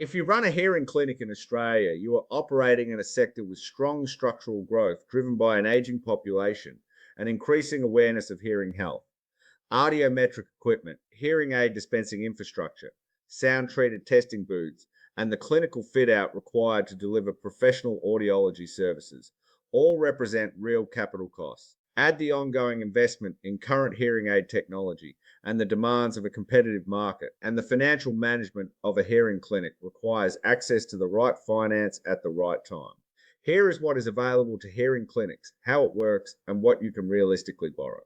If you run a hearing clinic in Australia, you are operating in a sector with strong structural growth driven by an aging population and increasing awareness of hearing health. Audiometric equipment, hearing aid dispensing infrastructure, sound treated testing booths, and the clinical fit out required to deliver professional audiology services all represent real capital costs. Add the ongoing investment in current hearing aid technology and the demands of a competitive market, and the financial management of a hearing clinic requires access to the right finance at the right time. Here is what is available to hearing clinics, how it works, and what you can realistically borrow.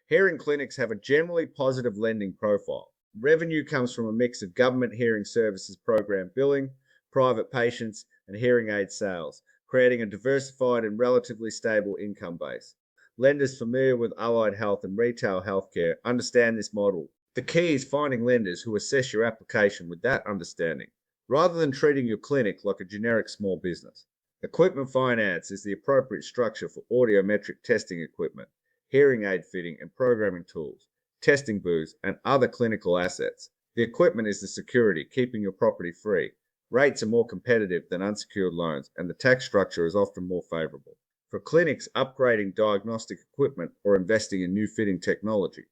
Hearing clinics have a generally positive lending profile. Revenue comes from a mix of government hearing services program billing, private patients, and hearing aid sales, creating a diversified and relatively stable income base. Lenders familiar with allied health and retail healthcare understand this model. The key is finding lenders who assess your application with that understanding, rather than treating your clinic like a generic small business. Equipment finance is the appropriate structure for audiometric testing equipment, hearing aid fitting and programming tools, testing booths, and other clinical assets. The equipment is the security, keeping your property free. Rates are more competitive than unsecured loans, and the tax structure is often more favorable. For clinics upgrading diagnostic equipment or investing in new fitting technology,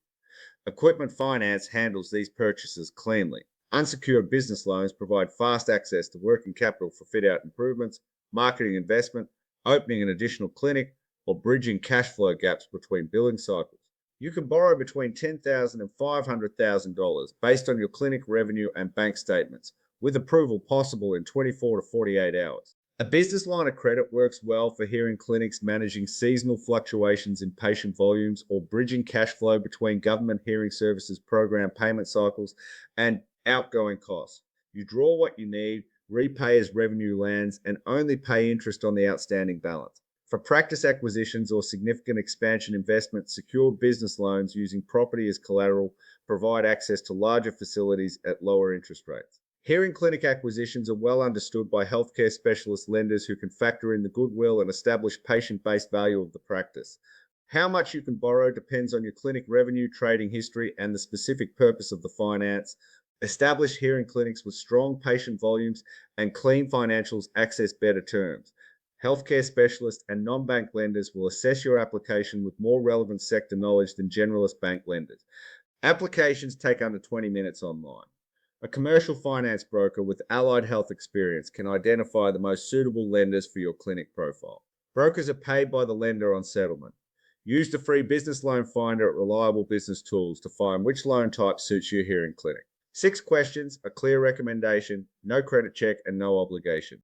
equipment finance handles these purchases cleanly. Unsecured business loans provide fast access to working capital for fit out improvements, marketing investment, opening an additional clinic, or bridging cash flow gaps between billing cycles. You can borrow between $10,000 and $500,000 based on your clinic revenue and bank statements, with approval possible in 24 to 48 hours. A business line of credit works well for hearing clinics managing seasonal fluctuations in patient volumes or bridging cash flow between government hearing services program payment cycles and outgoing costs. You draw what you need, repay as revenue lands, and only pay interest on the outstanding balance. For practice acquisitions or significant expansion investments, secured business loans using property as collateral provide access to larger facilities at lower interest rates. Hearing clinic acquisitions are well understood by healthcare specialist lenders who can factor in the goodwill and establish patient-based value of the practice. How much you can borrow depends on your clinic revenue, trading history, and the specific purpose of the finance. Established hearing clinics with strong patient volumes and clean financials access better terms. Healthcare specialists and non-bank lenders will assess your application with more relevant sector knowledge than generalist bank lenders. Applications take under 20 minutes online. A commercial finance broker with allied health experience can identify the most suitable lenders for your clinic profile. Brokers are paid by the lender on settlement. Use the free business loan finder at Reliable Business Tools to find which loan type suits your hearing clinic. 6 questions, a clear recommendation, no credit check, and no obligation.